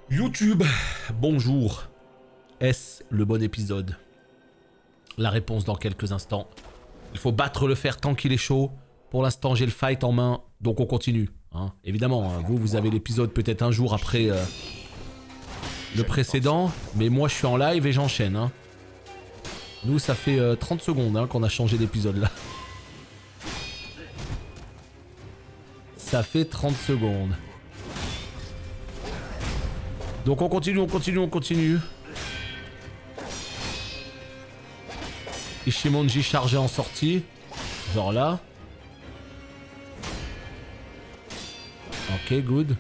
YouTube, bonjour. Est-ce le bon épisode? La réponse dans quelques instants. Il faut battre le fer tant qu'il est chaud. Pour l'instant, j'ai le fight en main, donc on continue. Hein. Évidemment, hein, vous avez l'épisode peut-être un jour après le précédent, mais moi je suis en live et j'enchaîne. Hein. Nous, ça fait 30 secondes hein, qu'on a changé d'épisode là. Ça fait 30 secondes. Donc on continue, on continue, on continue. Ishimonji chargé en sortie. Genre là. Ok, good.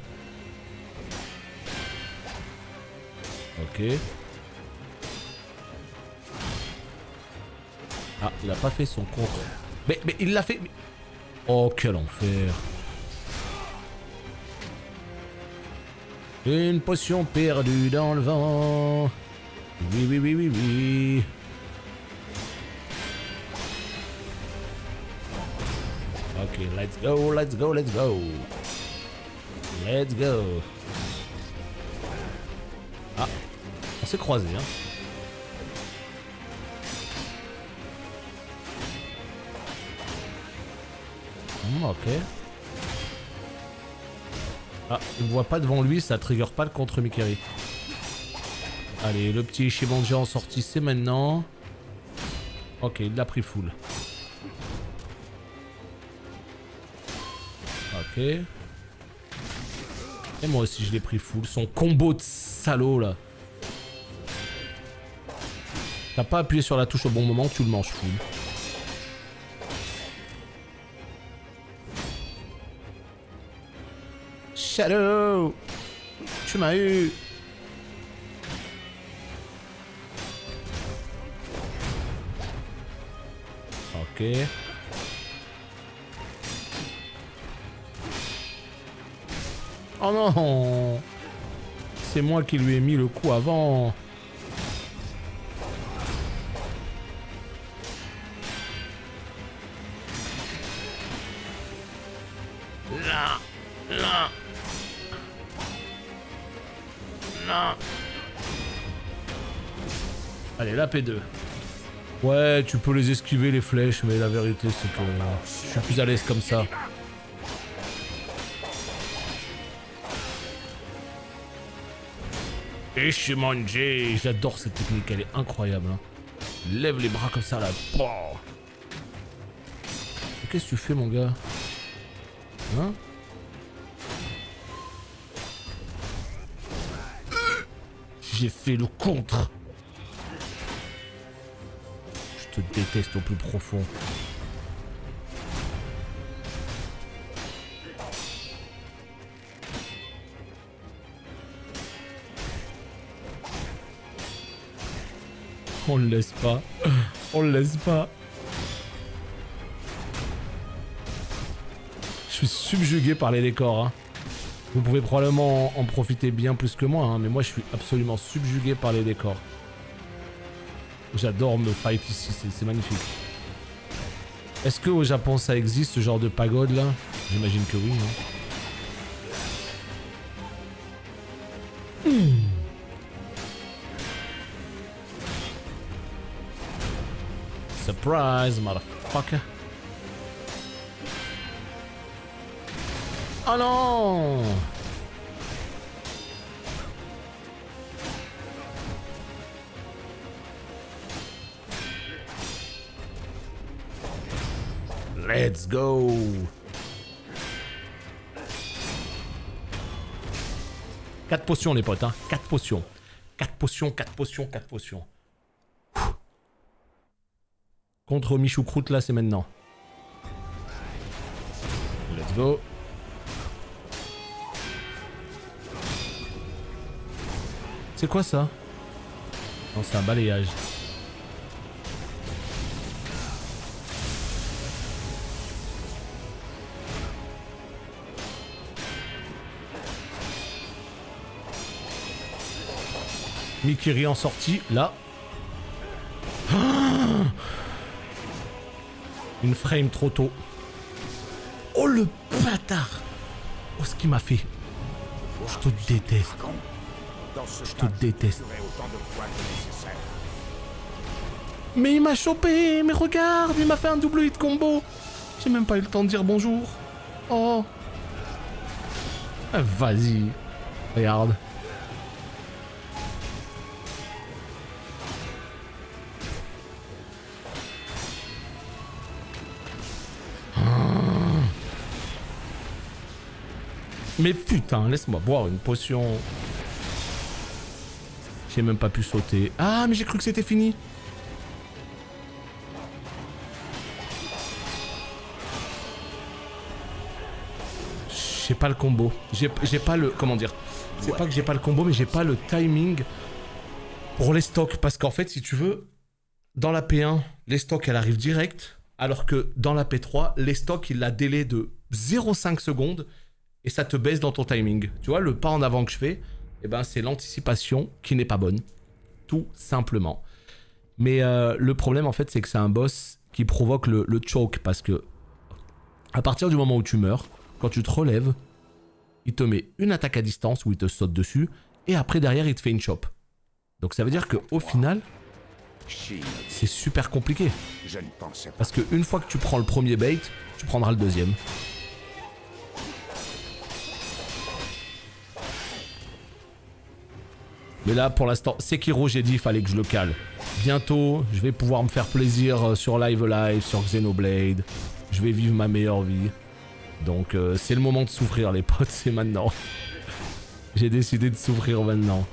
Ok. Ah, il a pas fait son contre. Mais il l'a fait. Oh, quel enfer. Une potion perdue dans le vent. Oui, oui, oui, oui, oui. Ok, let's go, let's go, let's go. Let's go. Ah, on s'est croisés, hein. Ok. Ah, il ne voit pas devant lui, ça trigger pas le contre Mikiri. Allez, le petit Ishimonji en sortie, c'est maintenant. Ok, il l'a pris full. Ok. Et moi aussi, je l'ai pris full. Son combo de salaud, là. T'as pas appuyé sur la touche au bon moment, tu le manges full. Shadow, tu m'as eu. Ok. Oh non, c'est moi qui lui ai mis le coup avant. Là, là. Non. Allez, la P2. Ouais, tu peux les esquiver les flèches, mais la vérité c'est que je suis plus à l'aise comme ça. Ishimonji, j'adore cette technique, elle est incroyable. Hein. Lève les bras comme ça là. Qu'est-ce que tu fais mon gars? Hein? J'ai fait le contre. Je te déteste au plus profond. On le laisse pas. On le laisse pas. Je suis subjugué par les décors. Hein. Vous pouvez probablement en profiter bien plus que moi, hein, mais moi je suis absolument subjugué par les décors. J'adore me fight ici, c'est magnifique. Est-ce qu'au Japon ça existe ce genre de pagode là? J'imagine que oui. Hein. Surprise, motherfucker. Oh non! Let's go! Quatre potions les potes, hein. 4 potions. 4 potions, 4 potions, 4 potions. Contre Michoucroute là, c'est maintenant. Let's go. C'est quoi ça? Non, c'est un balayage. Mikiri en sortie, là. Une frame trop tôt. Oh le bâtard! Oh ce qu'il m'a fait. Je te déteste. Je te déteste. Mais il m'a chopé, mais regarde, il m'a fait un double hit combo. J'ai même pas eu le temps de dire bonjour. Oh. Ah, vas-y. Regarde. Mais putain, laisse-moi boire une potion. J'ai même pas pu sauter. Ah, mais j'ai cru que c'était fini. J'ai pas le combo. J'ai pas le... Comment dire? C'est pas que j'ai pas le combo, mais j'ai pas le timing pour les stocks. Parce qu'en fait, si tu veux, dans la P1, les stocks, elle arrive direct. Alors que dans la P3, les stocks, il a délai de 0,5 secondes. Et ça te baisse dans ton timing. Tu vois, le pas en avant que je fais, eh ben, c'est l'anticipation qui n'est pas bonne. Tout simplement. Mais le problème, en fait, c'est que c'est un boss qui provoque le choke. Parce que à partir du moment où tu meurs, quand tu te relèves, il te met une attaque à distance où il te saute dessus. Et après, derrière, il te fait une chope. Donc ça veut dire qu'au final, c'est super compliqué. Parce qu'une fois que tu prends le premier bait, tu prendras le deuxième. Mais là, pour l'instant, Sekiro, j'ai dit, il fallait que je le cale. Bientôt, je vais pouvoir me faire plaisir sur Live Alive, sur Xenoblade. Je vais vivre ma meilleure vie. Donc, c'est le moment de souffrir, les potes, c'est maintenant. J'ai décidé de souffrir maintenant.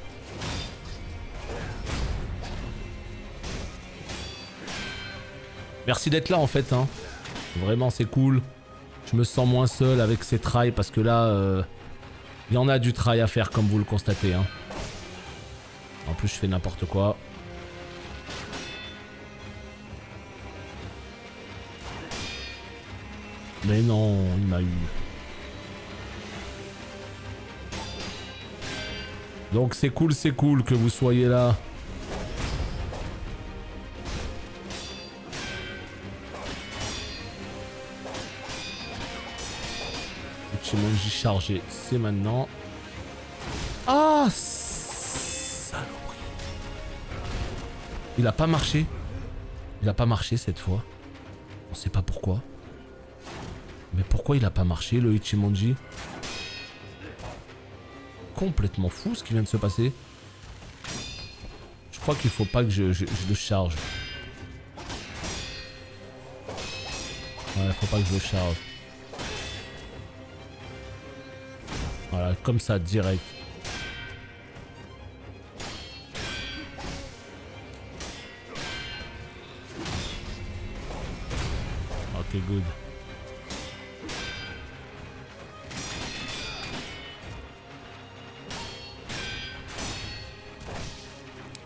Merci d'être là, en fait. Hein. Vraiment, c'est cool. Je me sens moins seul avec ces trails, parce que là, il y en a du trail à faire, comme vous le constatez. Hein. En plus, je fais n'importe quoi. Mais non, il m'a eu. Donc c'est cool que vous soyez là. Ichimonji chargé, c'est maintenant. Ah, saloperie. Il a pas marché. Il a pas marché cette fois. On sait pas pourquoi. Mais pourquoi il a pas marché le Ichimonji? Complètement fou ce qui vient de se passer. Je crois qu'il faut pas que je le charge. Ouais, faut pas que je le charge. Voilà, comme ça, direct. Ok, good.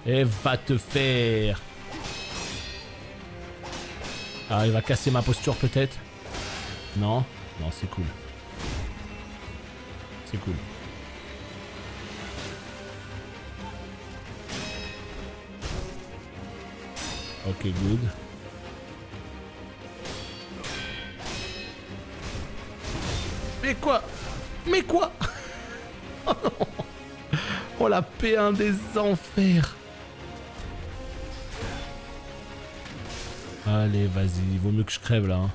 Et va te faire. Ah, il va casser ma posture peut-être. Non, non, c'est cool. C'est cool. Ok, good. Mais quoi? Mais quoi? Oh non. Oh la P1 des enfers. Allez, vas-y, il vaut mieux que je crève là. Hein.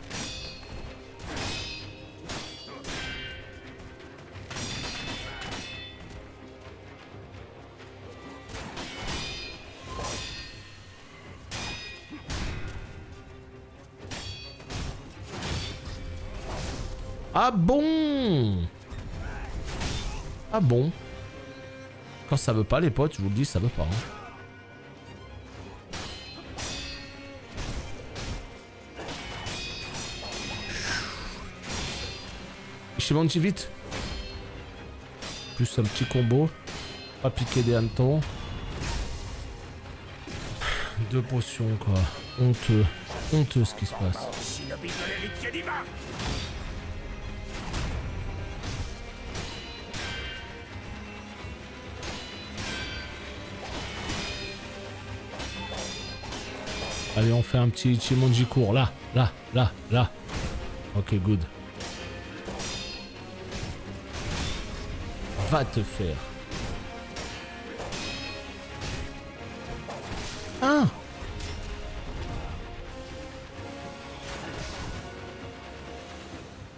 Ah bon? Ah bon? Quand ça veut pas les potes, je vous le dis, ça veut pas. Hein. Ichimonji vite. Plus un petit combo. Pas piquer des hannetons. 2 potions quoi. Honteux. Honteux ce qui se passe. Allez, on fait un petit Ichimonji court. Là, là, là, là. Ok, good. Va te faire. Ah!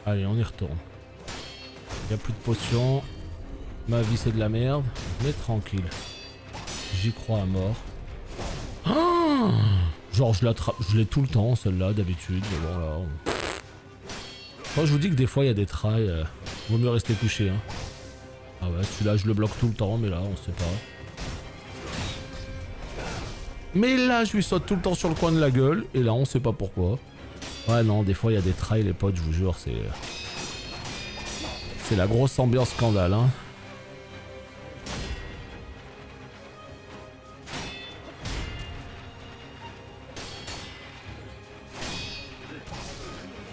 Allez, on y retourne. Il n'y a plus de potions. Ma vie c'est de la merde. Mais tranquille. J'y crois à mort. Ah, genre je l'ai tout le temps celle-là d'habitude. Mais bon là. Moi je vous dis que des fois il y a des trails. Vaut mieux rester couché. Hein. Ah ouais, celui-là je le bloque tout le temps, mais là on sait pas. Mais là je lui saute tout le temps sur le coin de la gueule. Et là on sait pas pourquoi. Ouais non, des fois il y a des trails les potes, je vous jure, c'est... C'est la grosse ambiance scandale, hein.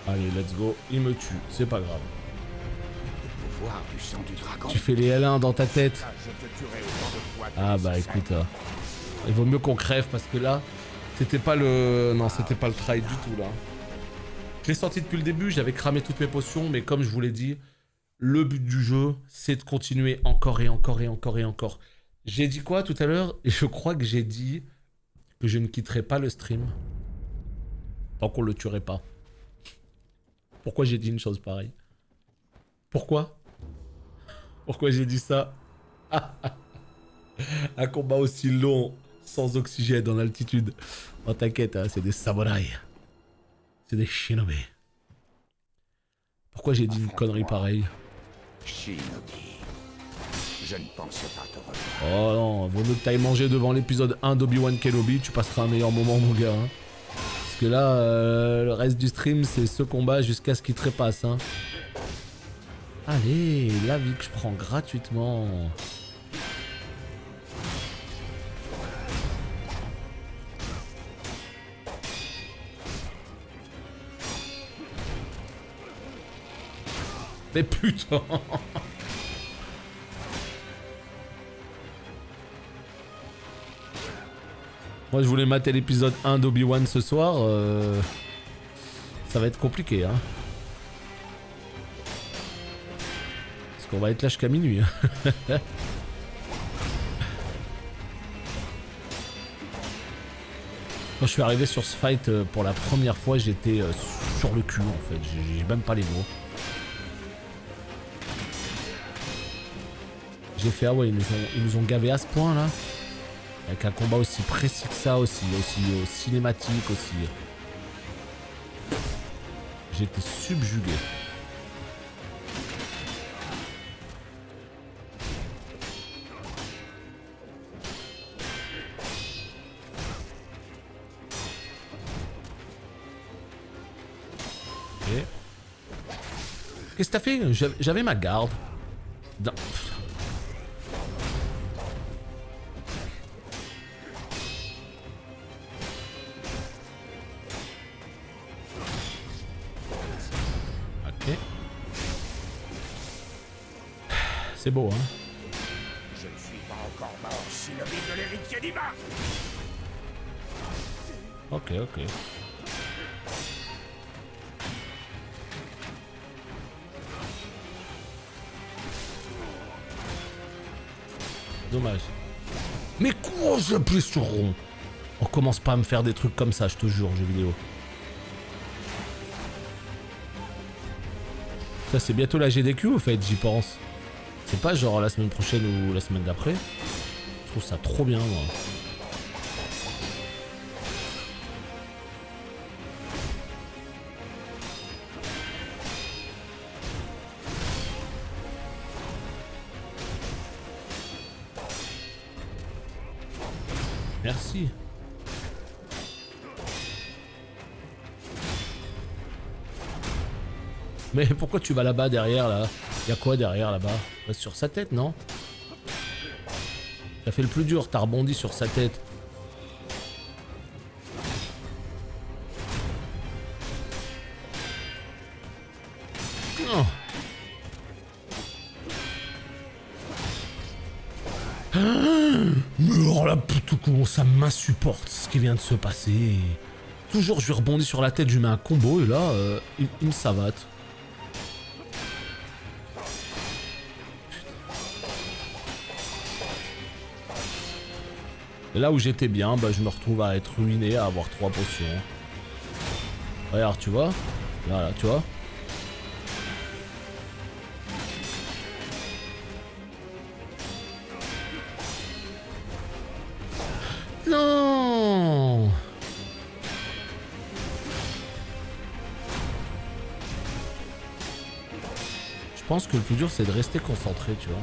Allez, let's go. Il me tue, c'est pas grave. Tu fais les L1 dans ta tête. Ah bah écoute, il vaut mieux qu'on crève parce que là, c'était pas le... Non, c'était pas le try du tout là. Je l'ai sorti depuis le début, j'avais cramé toutes mes potions, mais comme je vous l'ai dit, le but du jeu, c'est de continuer encore et encore et encore et encore. J'ai dit quoi tout à l'heure? Et je crois que j'ai dit que je ne quitterai pas le stream tant qu'on le tuerait pas. Pourquoi j'ai dit une chose pareille? Pourquoi? Pourquoi j'ai dit ça? Un combat aussi long, sans oxygène, en altitude. Oh t'inquiète, hein, c'est des samouraïs. C'est des shinobi. Pourquoi j'ai dit une connerie pareille? Shinobi, je ne pense pas te revoir. Oh non, vaut mieux que t'ailles manger devant l'épisode 1 d'Obi-Wan Kenobi, tu passeras un meilleur moment mon gars. Hein. Parce que là, le reste du stream, c'est ce combat jusqu'à ce qu'il te repasse. Hein. Allez, la vie que je prends gratuitement. Mais putain. Moi je voulais mater l'épisode 1 d'Obi-Wan ce soir. Ça va être compliqué hein. Parce qu'on va être là jusqu'à minuit. Hein. Quand je suis arrivé sur ce fight pour la première fois, j'étais sur le cul en fait. J'ai même pas les mots. J'ai fait ah ouais, ils nous ont gavé à ce point là. Avec un combat aussi précis que ça, aussi cinématique aussi. J'étais subjugué. Okay. Qu'est-ce que t'as fait? J'avais ma garde. Non. C'est beau, hein. Je ne suis pas encore mort, Shinobi de l'héritier divin. Ok, ok. Dommage. Mais quoi, j'appuie sur rond. On commence pas à me faire des trucs comme ça, je te jure, jeux vidéo. Ça, c'est bientôt la GDQ, au fait, j'y pense. C'est pas genre la semaine prochaine ou la semaine d'après. Je trouve ça trop bien, moi. Merci. Mais pourquoi tu vas là-bas derrière là? Y'a quoi derrière là-bas? Reste sur sa tête, non? T'as fait le plus dur, t'as rebondi sur sa tête. Oh. Mais alors là, putain, comment ça m'insupporte ce qui vient de se passer. Toujours je lui rebondis sur la tête, je lui mets un combo et là, il me savate. Et là où j'étais bien, bah, je me retrouve à être ruiné, à avoir 3 potions. Regarde, tu vois? Voilà, tu vois? Non! Je pense que le plus dur, c'est de rester concentré, tu vois.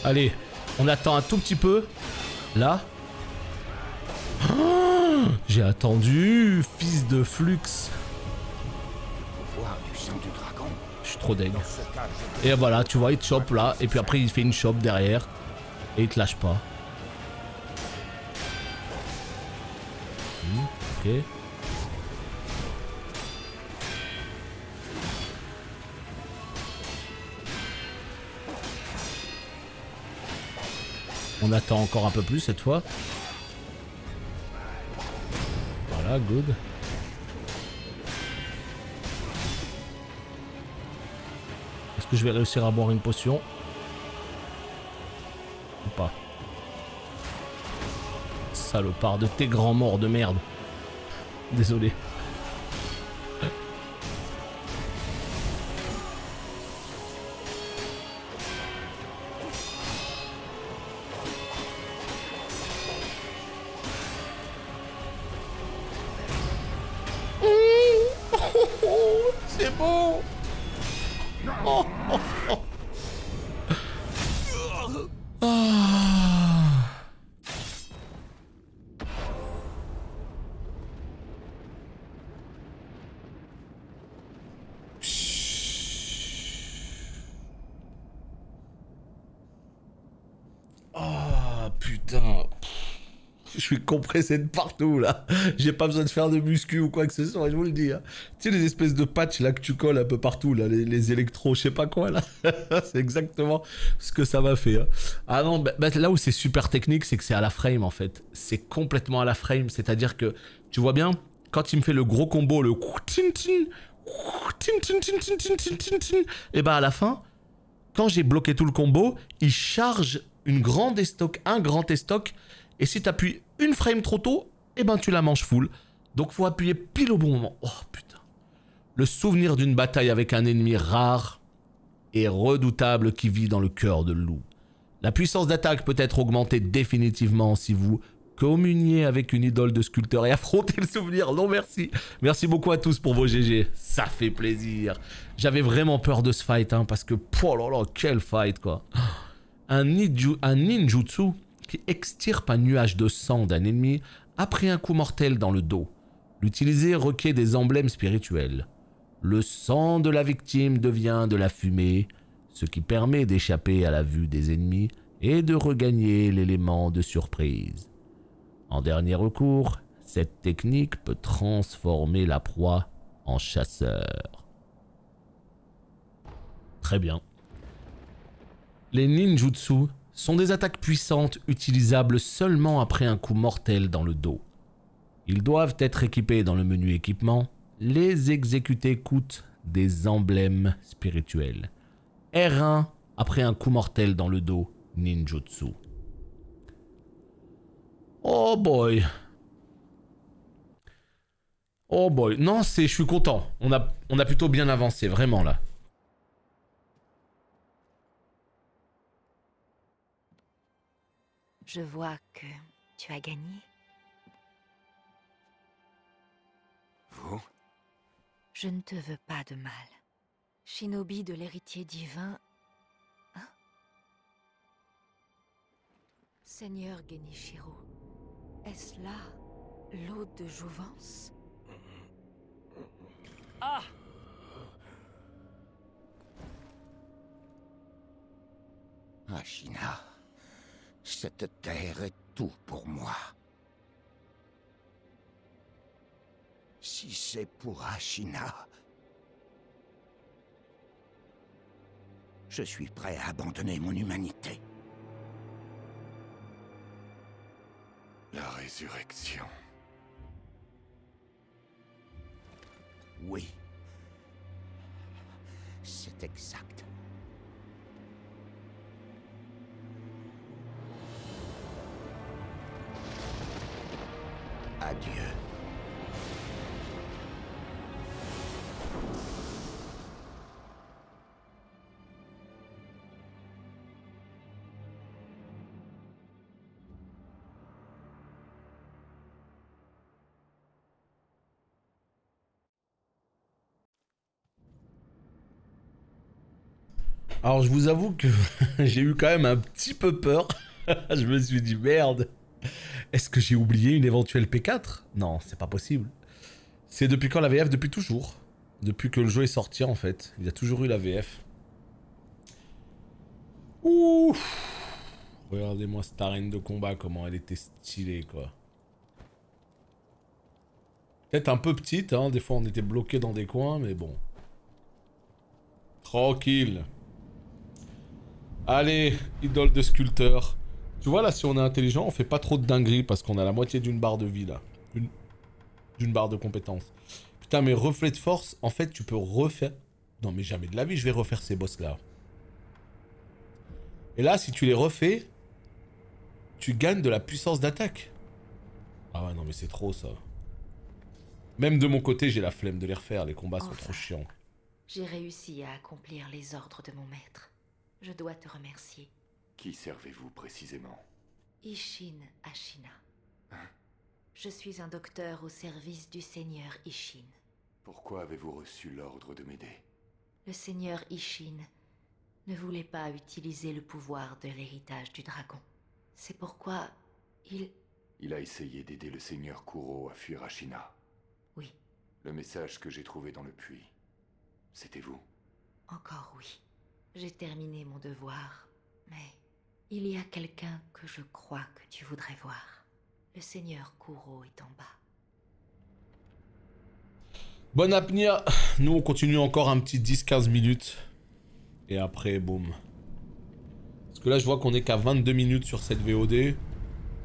Allez, on attend un tout petit peu. Là. Oh, j'ai attendu, fils de Flux. Pouvoir du sang du dragon. Je suis trop deg. Dans ce cas, Et voilà, tu vois, il te chope là. Et puis après, il fait une chope derrière. Et il te lâche pas. Ok. On attend encore un peu plus cette fois. Voilà, good. Est-ce que je vais réussir à boire une potion? Ou pas? Salopard de tes grands morts de merde. Désolé. C'est bon. Oh, oh, oh. Ah. Oh putain. Je suis compressé de partout là. J'ai pas besoin de faire de muscu ou quoi que ce soit, je vous le dis. Hein. Tu sais les espèces de patchs là que tu colles un peu partout là, les électros, je sais pas quoi là. C'est exactement ce que ça m'a fait. Hein. Ah non, là où c'est super technique, c'est que c'est à la frame en fait. C'est complètement à la frame, c'est-à-dire que tu vois bien, quand il me fait le gros combo, le et bah à la fin, quand j'ai bloqué tout le combo, il charge une grande estoc, un grand estoc. Et si t'appuies une frame trop tôt, eh ben tu la manges full. Donc faut appuyer pile au bon moment. Oh putain. Le souvenir d'une bataille avec un ennemi rare et redoutable qui vit dans le cœur de loup. La puissance d'attaque peut être augmentée définitivement si vous communiez avec une idole de sculpteur et affrontez le souvenir. Non merci. Merci beaucoup à tous pour vos GG. Ça fait plaisir. J'avais vraiment peur de ce fight hein, parce que, oh là là, quel fight quoi. Un ninjutsu qui extirpe un nuage de sang d'un ennemi après un coup mortel dans le dos. L'utiliser requiert des emblèmes spirituels. Le sang de la victime devient de la fumée, ce qui permet d'échapper à la vue des ennemis et de regagner l'élément de surprise. En dernier recours, cette technique peut transformer la proie en chasseur. Très bien. Les ninjutsu sont des attaques puissantes utilisables seulement après un coup mortel dans le dos. Ils doivent être équipés dans le menu équipement. Les exécuter coûte des emblèmes spirituels. R1 après un coup mortel dans le dos, ninjutsu. Oh boy. Oh boy. Non, je suis content. On a plutôt bien avancé, vraiment là. Je vois que tu as gagné. Vous? Je ne te veux pas de mal. Shinobi de l'héritier divin... Hein? Seigneur Genichiro, est-ce là l'hôte de jouvence? Ashina, cette terre est tout pour moi. Si c'est pour Ashina, je suis prêt à abandonner mon humanité. La résurrection. Oui. C'est exact. Adieu. Alors je vous avoue que j'ai eu quand même un petit peu peur. Je me suis dit merde. Est-ce que j'ai oublié une éventuelle P4? Non, c'est pas possible. C'est depuis quand la VF? Depuis toujours. Depuis que le jeu est sorti en fait. Il y a toujours eu la VF. Ouh. Regardez-moi cette arène de combat, comment elle était stylée quoi. Peut-être un peu petite, hein. Des fois on était bloqué dans des coins, mais bon. Tranquille. Allez, idole de sculpteur. Tu vois là, si on est intelligent, on fait pas trop de dingueries parce qu'on a la moitié d'une barre de vie là. D'une barre de compétences. Putain, mais reflet de force, en fait, tu peux refaire... Non, mais jamais de la vie, je vais refaire ces boss là. Et là, si tu les refais, tu gagnes de la puissance d'attaque. Ah ouais, non, mais c'est trop ça. Même de mon côté, j'ai la flemme de les refaire. Les combats sont trop chiants. J'ai réussi à accomplir les ordres de mon maître. Je dois te remercier. Qui servez-vous précisément? Isshin Ashina. Hein? Je suis un docteur au service du seigneur Isshin. Pourquoi avez-vous reçu l'ordre de m'aider? Le seigneur Isshin ne voulait pas utiliser le pouvoir de l'héritage du dragon. C'est pourquoi Il a essayé d'aider le seigneur Kuro à fuir Ashina. Oui, Le message que j'ai trouvé dans le puits, c'était vous? encore oui. J'ai terminé mon devoir, mais il y a quelqu'un que je crois que tu voudrais voir. Le seigneur Kuro est en bas. Bonne apnée. Nous, on continue encore un petit 10-15 minutes. Et après, boum. Parce que là, je vois qu'on est qu'à 22 minutes sur cette VOD.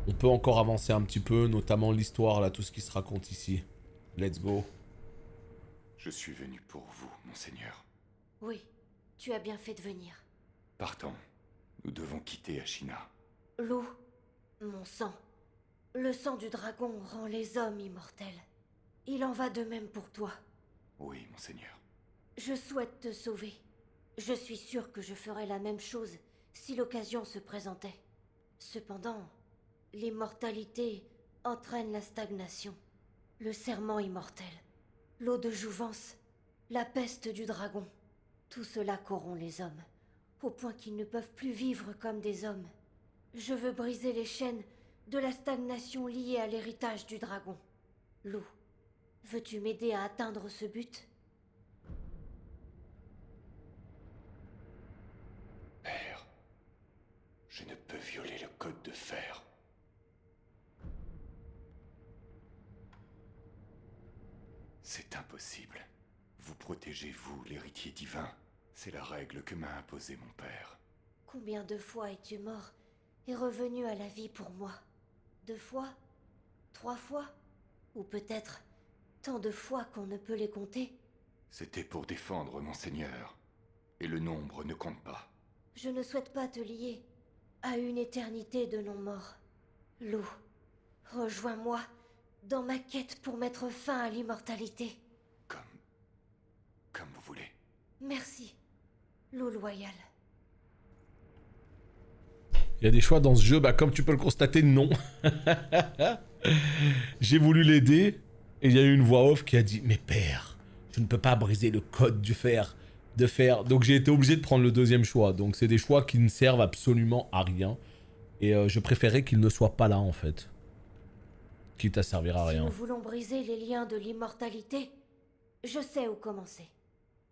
On peut encore avancer un petit peu, notamment l'histoire, là, tout ce qui se raconte ici. Let's go. Je suis venu pour vous, monseigneur. Oui, tu as bien fait de venir. Partons. Nous devons quitter Ashina. L'eau, mon sang. Le sang du dragon rend les hommes immortels. Il en va de même pour toi. Oui, monseigneur. Je souhaite te sauver. Je suis sûre que je ferais la même chose si l'occasion se présentait. Cependant, l'immortalité entraîne la stagnation, le serment immortel, l'eau de jouvence, la peste du dragon. Tout cela corrompt les hommes, au point qu'ils ne peuvent plus vivre comme des hommes. Je veux briser les chaînes de la stagnation liée à l'héritage du dragon. L'eau, veux-tu m'aider à atteindre ce but ? Père, je ne peux violer le code de fer. C'est impossible. Vous protégez, vous, l'héritier divin. C'est la règle que m'a imposée mon père. Combien de fois es-tu mort et revenu à la vie pour moi ? 2 fois ? 3 fois ? Ou peut-être tant de fois qu'on ne peut les compter ? C'était pour défendre monseigneur. Et le nombre ne compte pas. Je ne souhaite pas te lier à une éternité de non-mort. Lou, rejoins-moi dans ma quête pour mettre fin à l'immortalité. Comme vous voulez. Merci, Lou loyal. Il y a des choix dans ce jeu, bah comme tu peux le constater, non. J'ai voulu l'aider, et il y a eu une voix off qui a dit « Mais père, je ne peux pas briser le code du fer, de fer. » Donc j'ai été obligé de prendre le deuxième choix. Donc c'est des choix qui ne servent absolument à rien. Et je préférais qu'ils ne soient pas là en fait. Quitte à servir à rien. Si nous voulons briser les liens de l'immortalité, Je sais où commencer.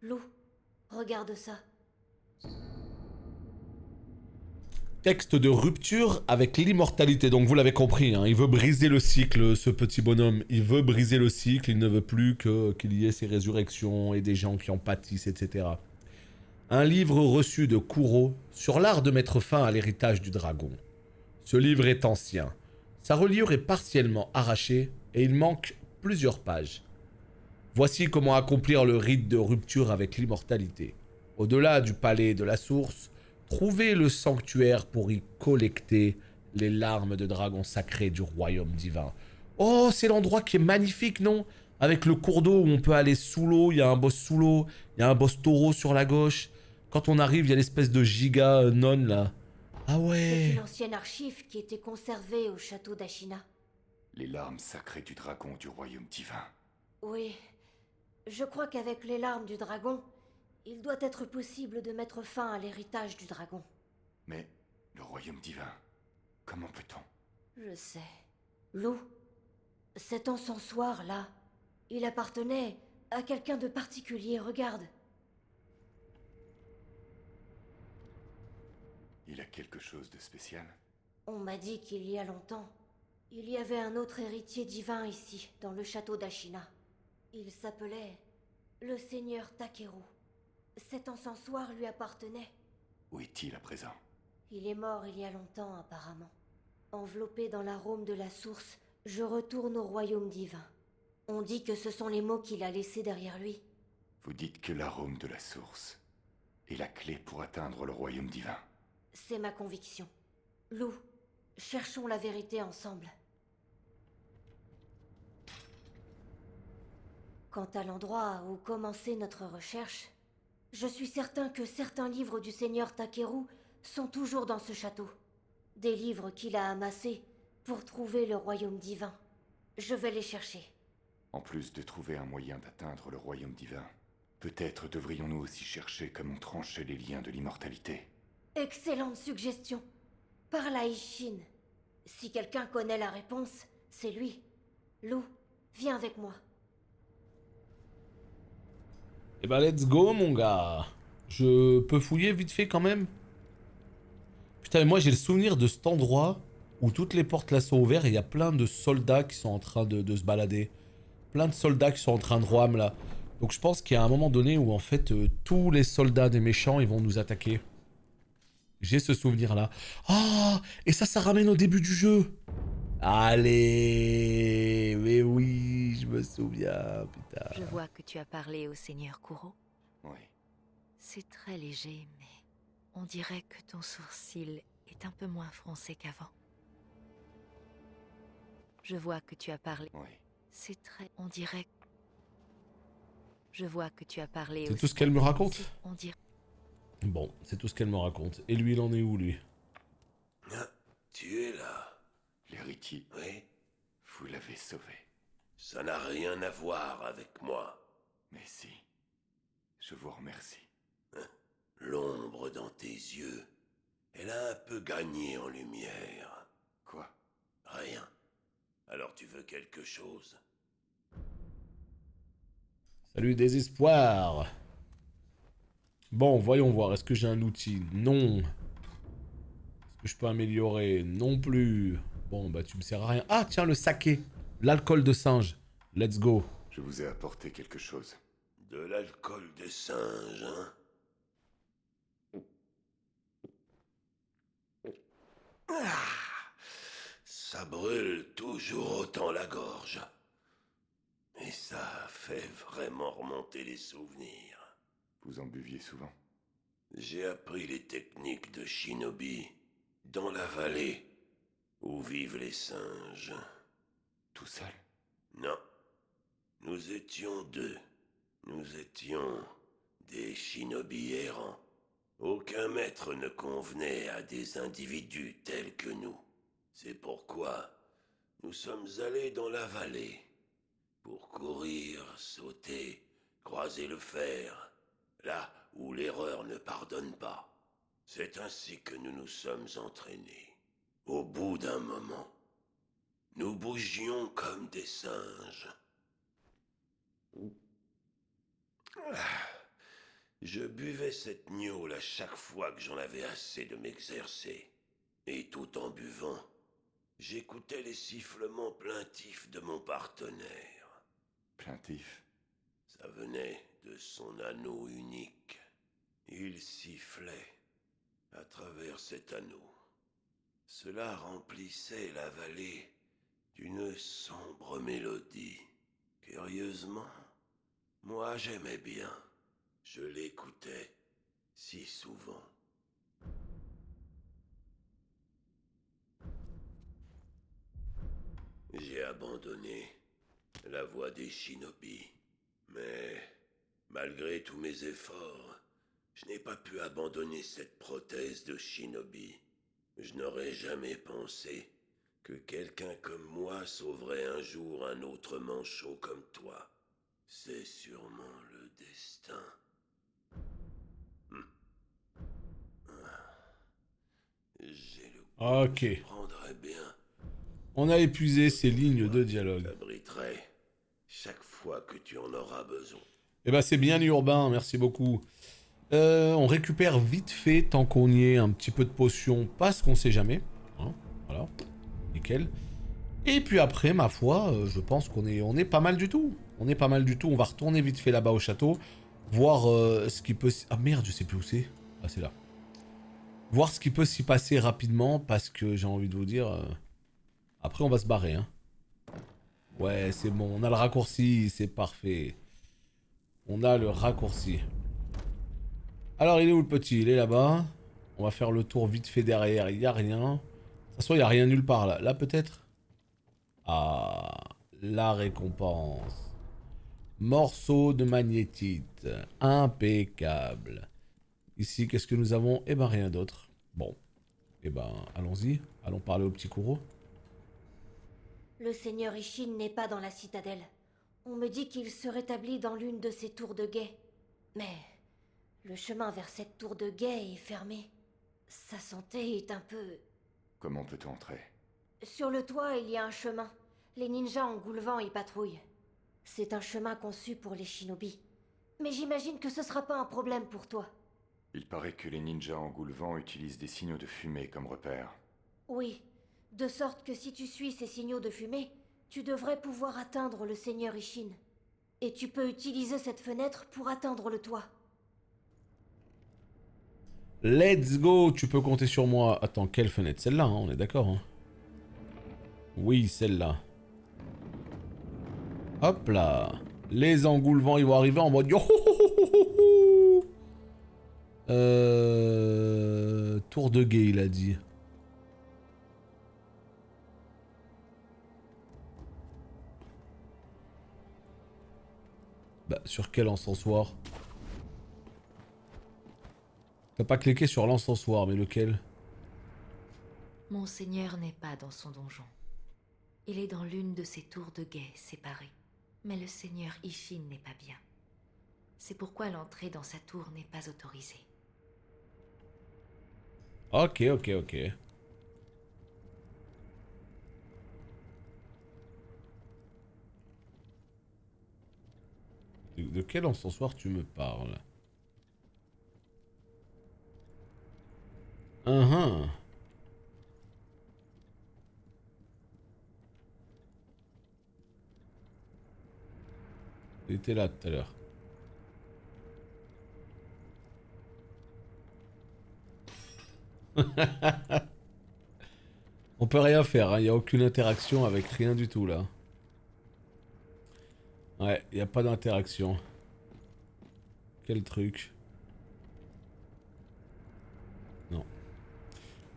Lou, regarde ça. Texte de rupture avec l'immortalité. Donc vous l'avez compris, hein, il veut briser le cycle, ce petit bonhomme. Il veut briser le cycle, il ne veut plus qu'il y ait ces résurrections et des gens qui en pâtissent, etc. Un livre reçu de Kuro sur l'art de mettre fin à l'héritage du dragon. Ce livre est ancien. Sa reliure est partiellement arrachée et il manque plusieurs pages. Voici comment accomplir le rite de rupture avec l'immortalité. Au-delà du palais de la source, trouvez le sanctuaire pour y collecter les larmes de dragon sacré du royaume divin. Oh, c'est l'endroit qui est magnifique, non? Avec le cours d'eau où on peut aller sous l'eau, il y a un boss sous l'eau, il y a un boss taureau sur la gauche. Quand on arrive, il y a l'espèce de giga nonne là. Ah C'est ouais. une ancienne archive qui était conservée au château d'Ashina. Les larmes sacrées du dragon du royaume divin. Oui, je crois qu'avec les larmes du dragon, il doit être possible de mettre fin à l'héritage du dragon. Mais le royaume divin, comment peut-on? Je sais. Lou, cet encensoir-là, il appartenait à quelqu'un de particulier, regarde. Il a quelque chose de spécial? On m'a dit qu'il y a longtemps, il y avait un autre héritier divin ici, dans le château d'Ashina. Il s'appelait le seigneur Takeru. Cet encensoir lui appartenait. Où est-il à présent? Il est mort il y a longtemps, apparemment. Enveloppé dans l'arôme de la source, je retourne au royaume divin. On dit que ce sont les mots qu'il a laissés derrière lui. Vous dites que l'arôme de la source est la clé pour atteindre le royaume divin. C'est ma conviction. Lou, cherchons la vérité ensemble. Quant à l'endroit où commencer notre recherche, je suis certain que certains livres du seigneur Takeru sont toujours dans ce château. Des livres qu'il a amassés pour trouver le royaume divin. Je vais les chercher. En plus de trouver un moyen d'atteindre le royaume divin, peut-être devrions-nous aussi chercher comment trancher les liens de l'immortalité. Excellente suggestion. Parle à Ishin. Si quelqu'un connaît la réponse, c'est lui. Lou, viens avec moi. Eh ben let's go mon gars. Je peux fouiller vite fait quand même? Putain mais moi j'ai le souvenir de cet endroit où toutes les portes là sont ouvertes et il y a plein de soldats qui sont en train de se balader. Plein de soldats qui sont en train de roam là. Donc je pense qu'il y a un moment donné où en fait tous les soldats des méchants ils vont nous attaquer. J'ai ce souvenir là. Ah, et ça ramène au début du jeu. Allez, mais oui, je me souviens, putain. Je vois que tu as parlé au seigneur Kuro. Oui. C'est très léger, mais on dirait que ton sourcil est un peu moins froncé qu'avant. Je vois que tu as parlé... Oui. C'est très... On dirait... Je vois que tu as parlé au... C'est tout ce qu'elle me raconte? On dirait... Bon, c'est tout ce qu'elle me raconte. Et lui, il en est où, lui? Ah, tu es là. L'héritier, Oui, vous l'avez sauvé. ça n'a rien à voir avec moi. Mais si, je vous remercie. L'ombre dans tes yeux, elle a un peu gagné en lumière. Quoi? Rien. Alors tu veux quelque chose? Salut, désespoir. Bon, voyons voir. Est-ce que j'ai un outil? Non. Est-ce que je peux améliorer? Non plus. Bon, bah tu me sers à rien. Ah, tiens, le saké. L'alcool de singe. Let's go. Je vous ai apporté quelque chose. De l'alcool de singe, hein? Ah, ça brûle toujours autant la gorge. Et ça fait vraiment remonter les souvenirs. Vous en buviez souvent? J'ai appris les techniques de shinobi dans la vallée où vivent les singes. Tout seul? Non. Nous étions deux. Nous étions des shinobi errants. Aucun maître ne convenait à des individus tels que nous. C'est pourquoi nous sommes allés dans la vallée pour courir, sauter, croiser le fer, là où l'erreur ne pardonne pas. C'est ainsi que nous nous sommes entraînés. Au bout d'un moment, nous bougions comme des singes. Je buvais cette gnôle à chaque fois que j'en avais assez de m'exercer. Et tout en buvant, j'écoutais les sifflements plaintifs de mon partenaire. Plaintif. Ça venait de son anneau unique. Il sifflait à travers cet anneau. Cela remplissait la vallée d'une sombre mélodie. Curieusement, moi j'aimais bien. Je l'écoutais si souvent. J'ai abandonné la voie des shinobi. Mais malgré tous mes efforts, je n'ai pas pu abandonner cette prothèse de shinobi. Je n'aurais jamais pensé que quelqu'un comme moi sauverait un jour un autre manchot comme toi. C'est sûrement le destin. J'ai le goût Ok. que je prendrais bien. On a épuisé ces lignes de dialogue. J'abriterai chaque fois que tu en auras besoin. Eh ben c'est bien Urbain, merci beaucoup. On récupère vite fait, tant qu'on y est, un petit peu de potion, parce qu'on sait jamais. Hein, voilà, nickel. Et puis après, ma foi, je pense qu'on est pas mal du tout. On est pas mal du tout, on va retourner vite fait là-bas au château, voir ce qui peut... Ah merde, je sais plus où c'est. Ah c'est là. Voir ce qui peut s'y passer rapidement, parce que j'ai envie de vous dire... Après on va se barrer, hein. Ouais, c'est bon, on a le raccourci, c'est parfait. On a le raccourci. Alors, il est où le petit? Il est là-bas. On va faire le tour vite fait derrière. Il n'y a rien. De toute façon, il n'y a rien nulle part là. Là, peut-être? Ah, la récompense. Morceau de magnétite. Impeccable. Ici, qu'est-ce que nous avons? Eh ben, rien d'autre. Bon. Eh ben, allons-y. Allons parler au petit Kuro. Le seigneur Ishin n'est pas dans la citadelle. On me dit qu'il se rétablit dans l'une de ses tours de guet. Mais le chemin vers cette tour de guet est fermé. Sa santé est un peu... Comment peut-on entrer? Sur le toit, il y a un chemin. Les ninjas en Goulvan y patrouillent. C'est un chemin conçu pour les shinobi. Mais j'imagine que ce sera pas un problème pour toi. Il paraît que les ninjas en Goulvan utilisent des signaux de fumée comme repère. Oui, de sorte que si tu suis ces signaux de fumée, tu devrais pouvoir atteindre le seigneur Ishin. Et tu peux utiliser cette fenêtre pour atteindre le toit. Let's go, tu peux compter sur moi. Attends, quelle fenêtre? Celle-là, hein, on est d'accord. Hein. Oui, celle-là. Hop là. Les engoulevents, ils vont arriver en mode... Yo Tour de guet, il a dit. Bah, sur quel encensoir? T'as pas cliqué sur l'encensoir, mais lequel? Monseigneur n'est pas dans son donjon. Il est dans l'une de ses tours de guet séparées. Mais le seigneur Ishin n'est pas bien. C'est pourquoi l'entrée dans sa tour n'est pas autorisée. Ok, ok, ok. De quel encensoir tu me parles? Il était là tout à l'heure. On peut rien faire, hein. Il n'y a aucune interaction avec rien du tout là. Ouais, il n'y a pas d'interaction. Quel truc. Non.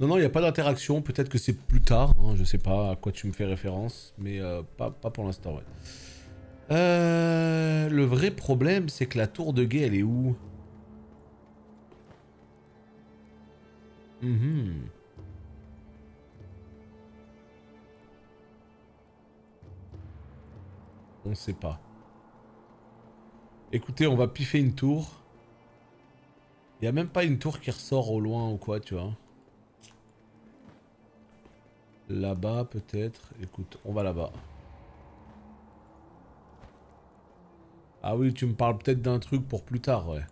Non, il n'y a pas d'interaction. Peut-être que c'est plus tard. Hein. Je sais pas à quoi tu me fais référence. Mais pas pour l'instant, ouais. Le vrai problème, c'est que la tour de guet, elle est où? On sait pas. Écoutez, on va piffer une tour. Il n'y a même pas une tour qui ressort au loin ou quoi, tu vois. Là-bas, peut-être. Écoute, on va là-bas. Ah oui, tu me parles peut-être d'un truc pour plus tard, ouais.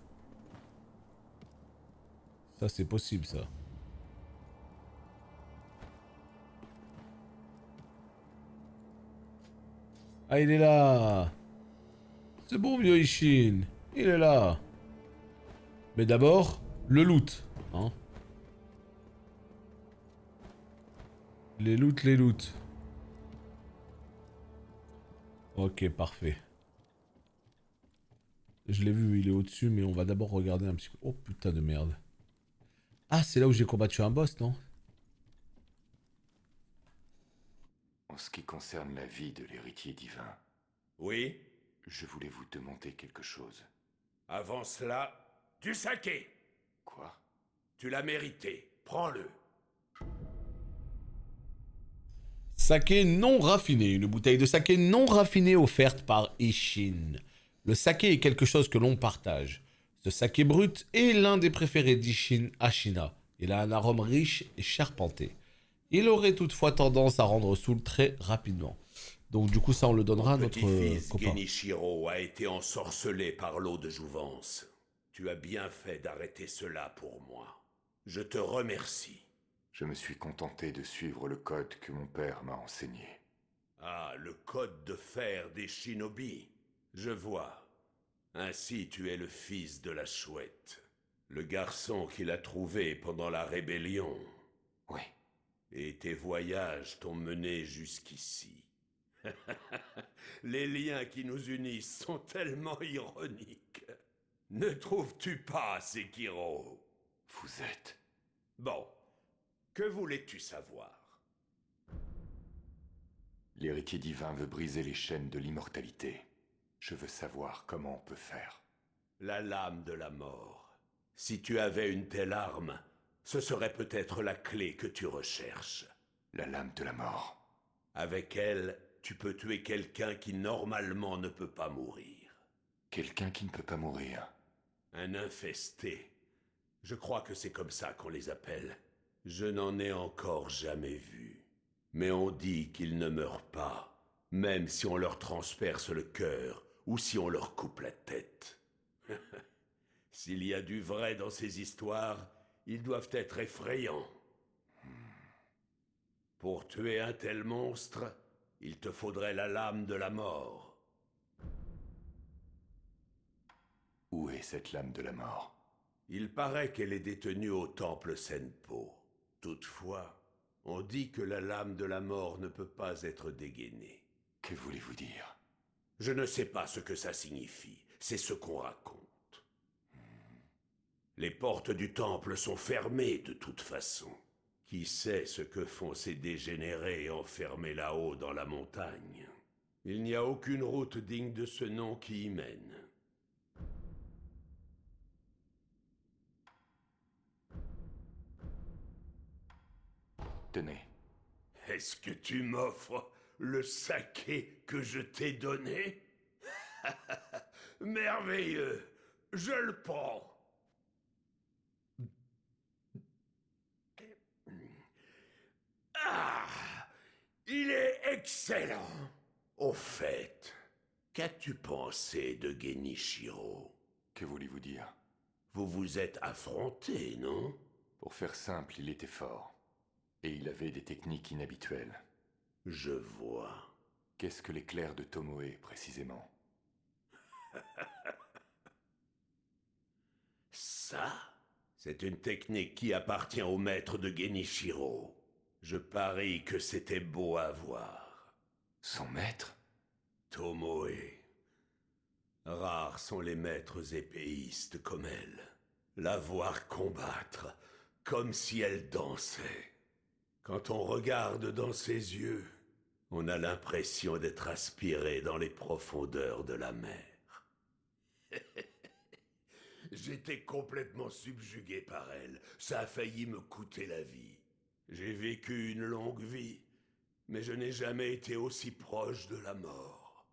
Ça, c'est possible, ça. Ah, il est là. C'est bon, vieux Ishin. Il est là. Mais d'abord, le loot. Hein. Les loot, les loot. Ok, parfait. Je l'ai vu, il est au-dessus, mais on va d'abord regarder un petit peu. Oh putain de merde. Ah, c'est là où j'ai combattu un boss, non? En ce qui concerne la vie de l'héritier divin, Oui? je voulais vous demander quelque chose. Avant cela, du saké. Quoi? Tu l'as mérité. Prends-le. Saké non raffiné. Une bouteille de saké non raffiné offerte par Ishin. Le saké est quelque chose que l'on partage. Ce saké brut est l'un des préférés d'Ishin Ashina. Il a un arôme riche et charpenté. Il aurait toutefois tendance à rendre saoul très rapidement. Donc du coup ça on le donnera à notre Petit-fils copain. Genichiro a été ensorcelé par l'eau de jouvence. Tu as bien fait d'arrêter cela pour moi. Je te remercie. Je me suis contenté de suivre le code que mon père m'a enseigné. Ah, le code de fer des shinobi. Je vois. Ainsi tu es le fils de la chouette. Le garçon qu'il a trouvé pendant la rébellion. Oui. Et tes voyages t'ont mené jusqu'ici. Les liens qui nous unissent sont tellement ironiques. Ne trouves-tu pas, Sekiro? Vous êtes... Bon, que voulais-tu savoir? L'héritier divin veut briser les chaînes de l'immortalité. Je veux savoir comment on peut faire. La lame de la mort. Si tu avais une telle arme, ce serait peut-être la clé que tu recherches. La lame de la mort. Avec elle, tu peux tuer quelqu'un qui normalement ne peut pas mourir. Quelqu'un qui ne peut pas mourir. Un infesté. Je crois que c'est comme ça qu'on les appelle. Je n'en ai encore jamais vu. Mais on dit qu'ils ne meurent pas, même si on leur transperce le cœur ou si on leur coupe la tête. S'il y a du vrai dans ces histoires, ils doivent être effrayants. Pour tuer un tel monstre, il te faudrait la lame de la mort. Où est cette lame de la mort? Il paraît qu'elle est détenue au temple Senpo. Toutefois, on dit que la lame de la mort ne peut pas être dégainée. Que voulez-vous dire? Je ne sais pas ce que ça signifie, c'est ce qu'on raconte. Les portes du temple sont fermées de toute façon. Qui sait ce que font ces dégénérés enfermés là-haut dans la montagne? Il n'y a aucune route digne de ce nom qui y mène. Tenez. Est-ce que tu m'offres le saké que je t'ai donné? Merveilleux, je le prends. Ah, il est excellent. Au fait, qu'as-tu pensé de Genichiro? Que voulez-vous dire? Vous vous êtes affrontés, non? Pour faire simple, il était fort. Et il avait des techniques inhabituelles. Je vois. Qu'est-ce que l'éclair de Tomoe, précisément? Ça, c'est une technique qui appartient au maître de Genichiro. Je parie que c'était beau à voir. Son maître? Tomoe. Rares sont les maîtres épéistes comme elle. La voir combattre, comme si elle dansait. Quand on regarde dans ses yeux, on a l'impression d'être aspiré dans les profondeurs de la mer. J'étais complètement subjugué par elle. Ça a failli me coûter la vie. J'ai vécu une longue vie, mais je n'ai jamais été aussi proche de la mort.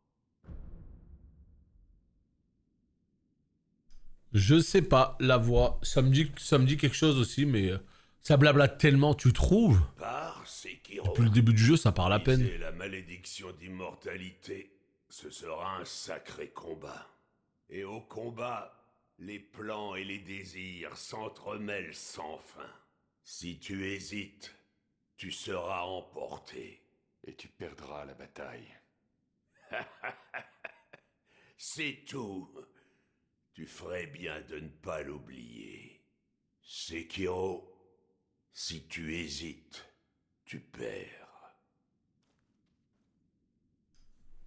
Je sais pas, la voix, ça me dit quelque chose aussi, mais ça blablate tellement, tu trouves? Par Sekiro. Depuis le début du jeu, ça parle à peine. Briser la malédiction d'immortalité, ce sera un sacré combat. Et au combat, les plans et les désirs s'entremêlent sans fin. Si tu hésites, tu seras emporté. Et tu perdras la bataille. C'est tout. Tu ferais bien de ne pas l'oublier. Sekiro, si tu hésites, tu perds.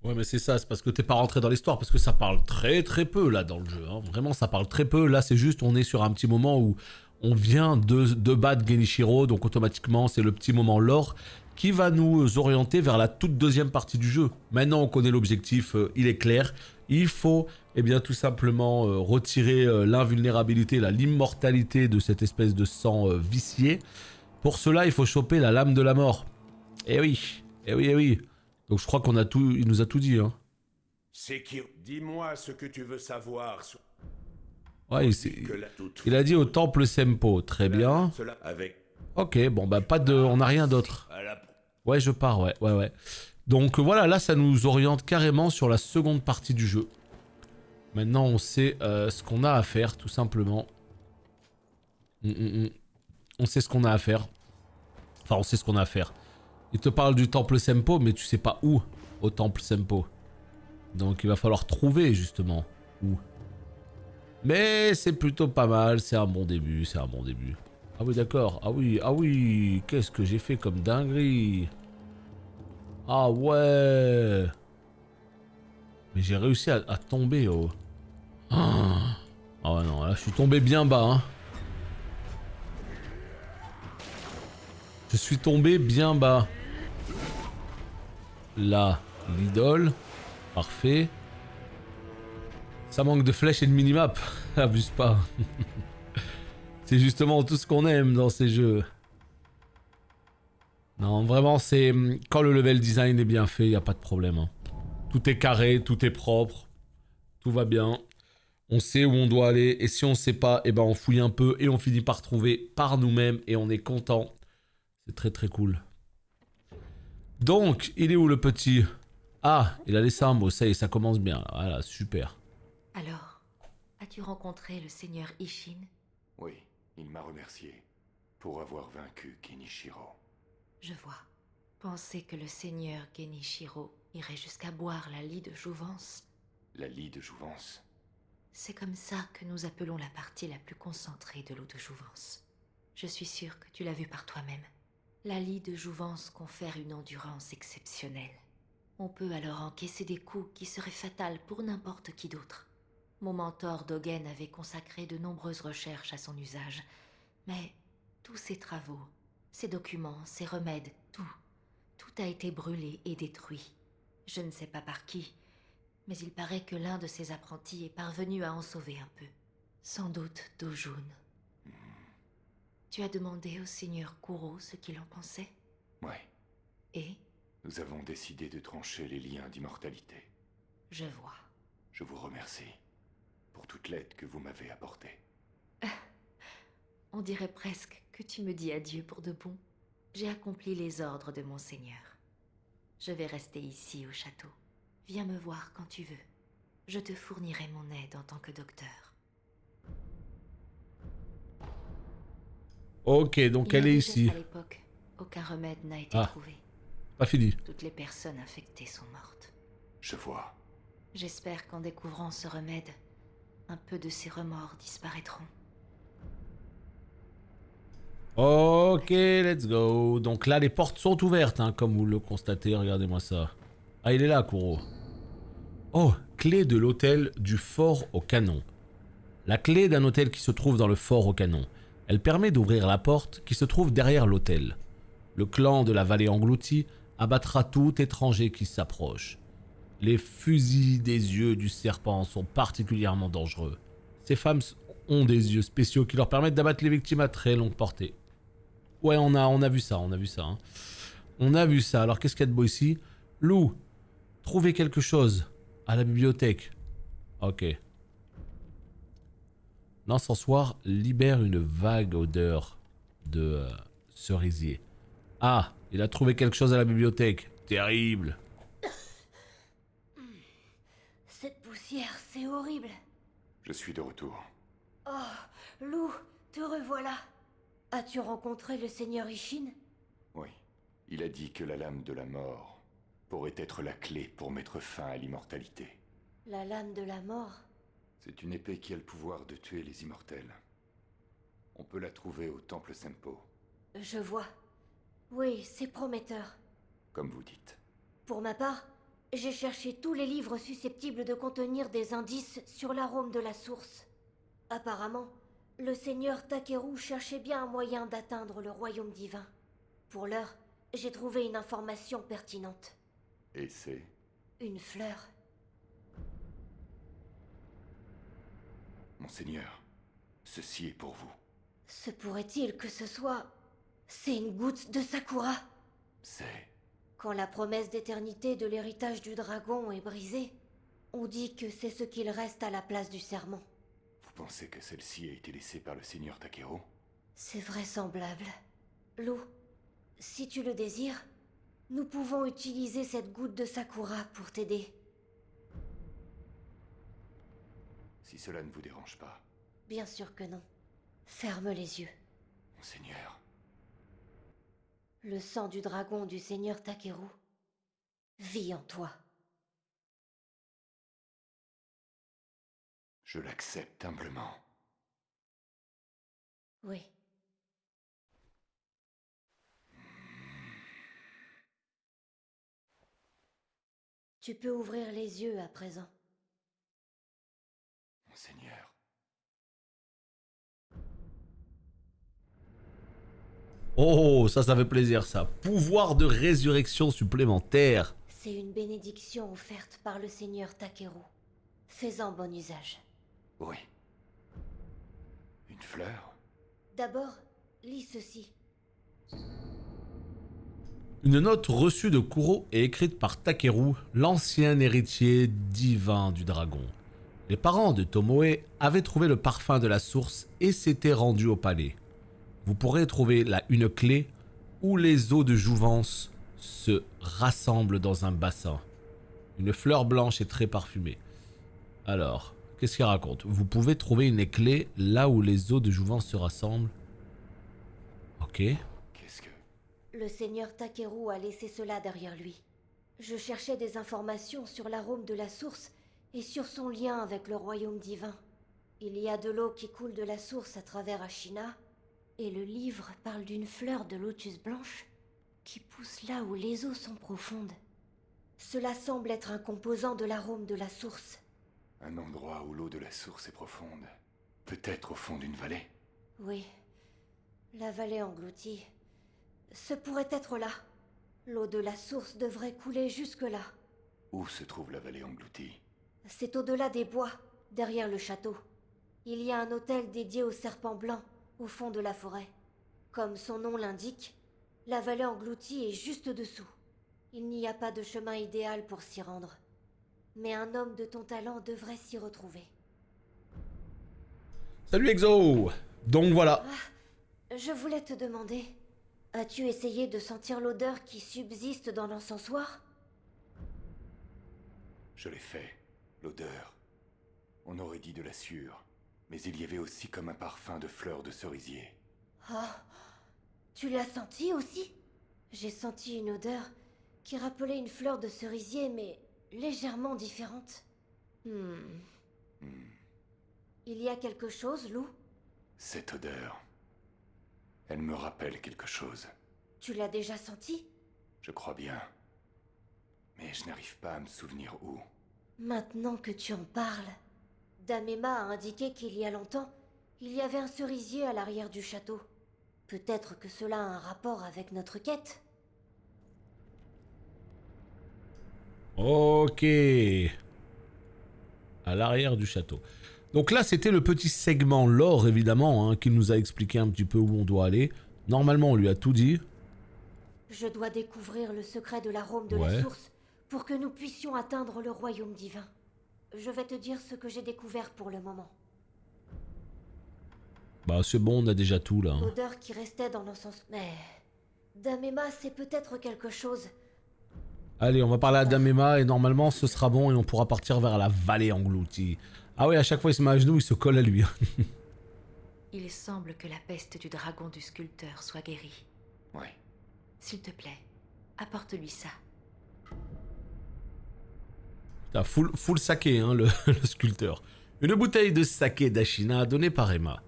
Ouais, mais c'est ça, c'est parce que t'es pas rentré dans l'histoire, parce que ça parle très très peu là dans le jeu. Hein. Vraiment, ça parle très peu. Là, c'est juste, on est sur un petit moment où on vient de battre Genichiro, donc automatiquement, c'est le petit moment lore qui va nous orienter vers la toute deuxième partie du jeu. Maintenant, on connaît l'objectif, il est clair. Il faut, eh bien, tout simplement retirer l'invulnérabilité, l'immortalité de cette espèce de sang vicié. Pour cela, il faut choper la lame de la mort. Eh oui, eh oui, eh oui. Donc je crois qu'on a tout, il nous a tout dit. Hein. Sekiro, dis-moi ce que tu veux savoir. Ouais, il a dit au temple Sempo, très bien. Avec Ok, bon bah pas de, on n'a rien d'autre. Ouais, je pars, ouais. Donc voilà, là ça nous oriente carrément sur la seconde partie du jeu. Maintenant on sait ce qu'on a à faire, tout simplement. On sait ce qu'on a à faire. Enfin, on sait ce qu'on a à faire. Il te parle du temple Sempo, mais tu sais pas où au temple Sempo. Donc il va falloir trouver justement où. Mais c'est plutôt pas mal, c'est un bon début, c'est un bon début. Ah oui d'accord, ah oui, qu'est-ce que j'ai fait comme dinguerie. Ah ouais. Mais j'ai réussi à tomber oh. Ah ouais non, là je suis tombé bien bas hein. Je suis tombé bien bas. Là, l'idole. Parfait. Ça manque de flèches et de minimap. Abuse pas. C'est justement tout ce qu'on aime dans ces jeux. Non, vraiment, c'est... Quand le level design est bien fait, il n'y a pas de problème. Hein. Tout est carré, tout est propre. Tout va bien. On sait où on doit aller. Et si on ne sait pas, eh ben on fouille un peu et on finit par trouver par nous-mêmes. Et on est content. C'est très très cool. Donc, il est où le petit? Ah, il a laissé un mot, ça y est, ça commence bien. Voilà, super. Alors, as-tu rencontré le seigneur Ishin? Oui, il m'a remercié pour avoir vaincu Genichiro. Je vois. Penser que le seigneur Genichiro irait jusqu'à boire la lie de jouvence. La lie de jouvence? C'est comme ça que nous appelons la partie la plus concentrée de l'eau de jouvence. Je suis sûre que tu l'as vue par toi-même. La lie de jouvence confère une endurance exceptionnelle. On peut alors encaisser des coups qui seraient fatals pour n'importe qui d'autre. Mon mentor Dogen avait consacré de nombreuses recherches à son usage, mais tous ses travaux, ses documents, ses remèdes, tout a été brûlé et détruit. Je ne sais pas par qui, mais il paraît que l'un de ses apprentis est parvenu à en sauver un peu. Sans doute Dojun. Tu as demandé au seigneur Kuro ce qu'il en pensait? Ouais. Et? Nous avons décidé de trancher les liens d'immortalité. Je vois. Je vous remercie pour toute l'aide que vous m'avez apportée. On dirait presque que tu me dis adieu pour de bon. J'ai accompli les ordres de mon seigneur. Je vais rester ici au château. Viens me voir quand tu veux. Je te fournirai mon aide en tant que docteur. Ok, donc elle est ici. À l'époque, aucun remède n'a été trouvé. Pas fini. Toutes les personnes infectées sont mortes. Je vois. J'espère qu'en découvrant ce remède, un peu de ces remords disparaîtront. Ok, let's go. Donc là, les portes sont ouvertes, hein, comme vous le constatez. Regardez-moi ça. Ah, il est là, Kuro. Oh, clé de l'hôtel du fort au canon. La clé d'un hôtel qui se trouve dans le fort au canon. Elle permet d'ouvrir la porte qui se trouve derrière l'hôtel. Le clan de la vallée engloutie abattra tout étranger qui s'approche. Les fusils des yeux du serpent sont particulièrement dangereux. Ces femmes ont des yeux spéciaux qui leur permettent d'abattre les victimes à très longue portée. Ouais, on a vu ça, hein. On a vu ça. Alors qu'est-ce qu'il y a de beau ici? Lou, trouvez quelque chose à la bibliothèque. Ok. L'encensoir libère une vague odeur de cerisier. Ah, il a trouvé quelque chose à la bibliothèque. Terrible. Cette poussière, c'est horrible. Je suis de retour. Oh, Lou, te revoilà. As-tu rencontré le seigneur Ishin? Oui. Il a dit que la lame de la mort pourrait être la clé pour mettre fin à l'immortalité. La lame de la mort? C'est une épée qui a le pouvoir de tuer les immortels. On peut la trouver au temple Senpo, Je vois. Oui, c'est prometteur. comme vous dites. Pour ma part, j'ai cherché tous les livres susceptibles de contenir des indices sur l'arôme de la source. Apparemment, le seigneur Takeru cherchait bien un moyen d'atteindre le royaume divin. Pour l'heure, j'ai trouvé une information pertinente. Et c'est... Une fleur. Monseigneur, ceci est pour vous. Se pourrait-il que ce soit... C'est une goutte de Sakura? C'est... Quand la promesse d'éternité de l'héritage du dragon est brisée, on dit que c'est ce qu'il reste à la place du serment. Vous pensez que celle-ci a été laissée par le seigneur Takeru? C'est vraisemblable. Lou, si tu le désires, nous pouvons utiliser cette goutte de Sakura pour t'aider. Si cela ne vous dérange pas. Bien sûr que non. Ferme les yeux. Monseigneur, Le sang du dragon du seigneur Takeru vit en toi. je l'accepte humblement. Oui. Tu peux ouvrir les yeux à présent. Monseigneur. Oh, ça fait plaisir ça. Pouvoir de résurrection supplémentaire. C'est une bénédiction offerte par le seigneur Takeru. Fais-en bon usage. Oui. Une fleur? D'abord, lis ceci. Une note reçue de Kuro et écrite par Takeru, l'ancien héritier divin du dragon. Les parents de Tomoe avaient trouvé le parfum de la source et s'étaient rendus au palais. Vous pourrez trouver là une clé où les eaux de jouvence se rassemblent dans un bassin. Une fleur blanche et très parfumée. Alors, qu'est-ce qu'il raconte? Vous pouvez trouver une clé là où les eaux de jouvence se rassemblent. Ok. Qu'est-ce que... Le seigneur Takeru a laissé cela derrière lui. Je cherchais des informations sur l'arôme de la source et sur son lien avec le royaume divin. Il y a de l'eau qui coule de la source à travers Ashina, et le livre parle d'une fleur de lotus blanche qui pousse là où les eaux sont profondes. Cela semble être un composant de l'arôme de la source. Un endroit où l'eau de la source est profonde. Peut-être au fond d'une vallée. Oui, la vallée engloutie. Ce pourrait être là. L'eau de la source devrait couler jusque-là. Où se trouve la vallée engloutie? C'est au-delà des bois, derrière le château. Il y a un hôtel dédié au serpent blanc, au fond de la forêt. Comme son nom l'indique, la vallée engloutie est juste dessous. Il n'y a pas de chemin idéal pour s'y rendre. Mais un homme de ton talent devrait s'y retrouver. Salut Exo. Donc voilà. Je voulais te demander, as-tu essayé de sentir l'odeur qui subsiste dans l'encensoir? Je l'ai fait. L'odeur. On aurait dit de la sueur. Mais il y avait aussi comme un parfum de fleurs de cerisier. Ah, tu l'as senti aussi? J'ai senti une odeur qui rappelait une fleur de cerisier, mais légèrement différente. Il y a quelque chose, Lou? Cette odeur. Elle me rappelle quelque chose. Tu l'as déjà senti? Je crois bien. Mais je n'arrive pas à me souvenir où. Maintenant que tu en parles, Damema a indiqué qu'il y a longtemps, il y avait un cerisier à l'arrière du château. Peut-être que cela a un rapport avec notre quête. Ok. À l'arrière du château. Donc là, c'était le petit segment lore, évidemment, hein, qui nous a expliqué un petit peu où on doit aller. Normalement, on lui a tout dit. Je dois découvrir le secret de l'arôme de Ouais. la source pour que nous puissions atteindre le royaume divin. Je vais te dire ce que j'ai découvert pour le moment. Bah c'est bon, on a déjà tout là. Hein. L'odeur qui restait dans l'encens... Mais... Damema, c'est peut-être quelque chose. Allez, on va parler à Damema et normalement ce sera bon et on pourra partir vers la vallée engloutie. Ah oui, à chaque fois il se met à genoux, il se colle à lui. Il semble que la peste du dragon du sculpteur soit guérie. Ouais. S'il te plaît, apporte-lui ça. T'as full saké, hein, le sculpteur. Une bouteille de saké d'Ashina donnée par Emma.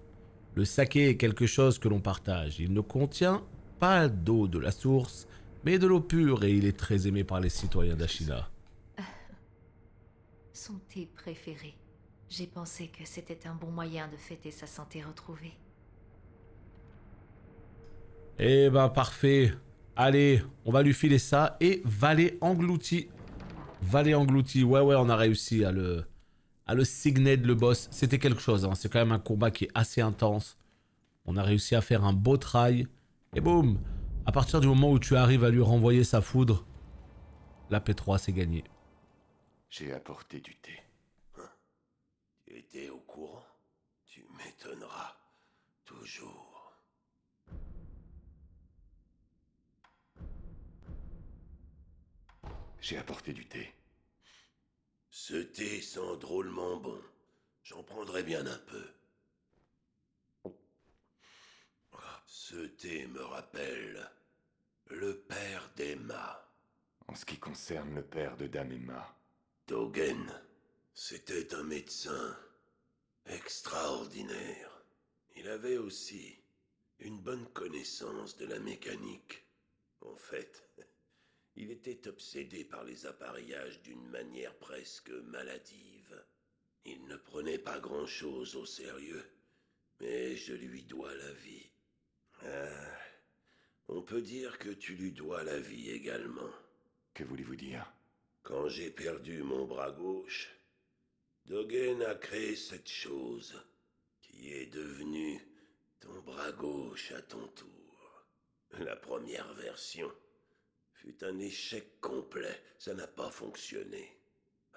Le saké est quelque chose que l'on partage. Il ne contient pas d'eau de la source, mais de l'eau pure et il est très aimé par les citoyens d'Ashina. Son thé préféré. J'ai pensé que c'était un bon moyen de fêter sa santé retrouvée. Eh ben parfait. Allez, on va lui filer ça et vallée engloutie. Vallée engloutie, ouais, on a réussi à le signer le boss. C'était quelque chose, hein. C'est quand même un combat qui est assez intense. On a réussi à faire un beau try. Et boum, à partir du moment où tu arrives à lui renvoyer sa foudre, la P3 c'est gagné. J'ai apporté du thé. Tu étais au courant? Tu m'étonneras. Toujours. J'ai apporté du thé. Ce thé sent drôlement bon. J'en prendrai bien un peu. Ce thé me rappelle le père d'Emma. En ce qui concerne le père de Dame Emma, Dogen, c'était un médecin extraordinaire. Il avait aussi une bonne connaissance de la mécanique. En fait, il était obsédé par les appareillages d'une manière presque maladive. Il ne prenait pas grand-chose au sérieux, mais je lui dois la vie. On peut dire que tu lui dois la vie également. que voulez-vous dire? Quand j'ai perdu mon bras gauche, Dogen a créé cette chose qui est devenue ton bras gauche à ton tour. La première version fut un échec complet, ça n'a pas fonctionné.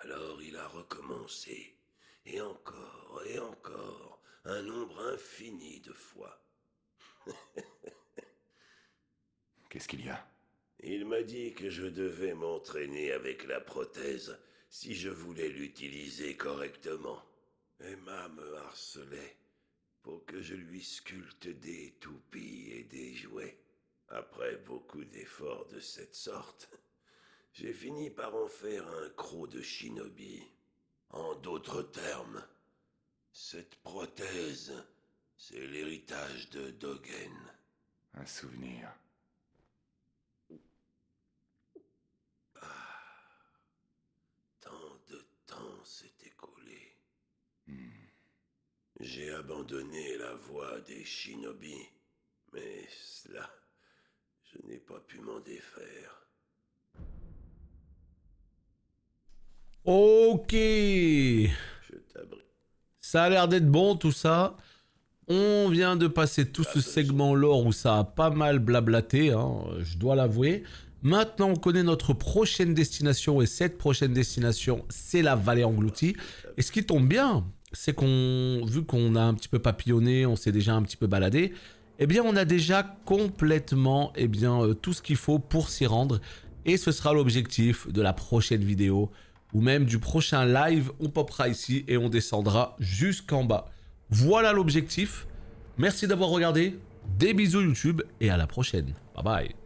Alors il a recommencé, et encore, un nombre infini de fois. Qu'est-ce qu'il y a? Il m'a dit que je devais m'entraîner avec la prothèse si je voulais l'utiliser correctement. Emma me harcelait pour que je lui sculpte des toupies et des jouets. Après beaucoup d'efforts de cette sorte, j'ai fini par en faire un croc de shinobi. En d'autres termes, cette prothèse, c'est l'héritage de Dogen. Un souvenir. Tant de temps s'est écoulé. J'ai abandonné la voie des shinobi, mais cela, je n'ai pas pu m'en défaire. Ok. Je t'abris. Ça a l'air d'être bon tout ça. On vient de passer tout ce segment lore où ça a pas mal blablaté, hein, je dois l'avouer. Maintenant on connaît notre prochaine destination et cette prochaine destination c'est la vallée engloutie. Et ce qui tombe bien, c'est vu qu'on a un petit peu papillonné, on s'est déjà un petit peu baladé, eh bien on a déjà complètement tout ce qu'il faut pour s'y rendre. Et ce sera l'objectif de la prochaine vidéo ou même du prochain live. On popera ici et on descendra jusqu'en bas. Voilà l'objectif. Merci d'avoir regardé. Des bisous YouTube et à la prochaine. Bye bye.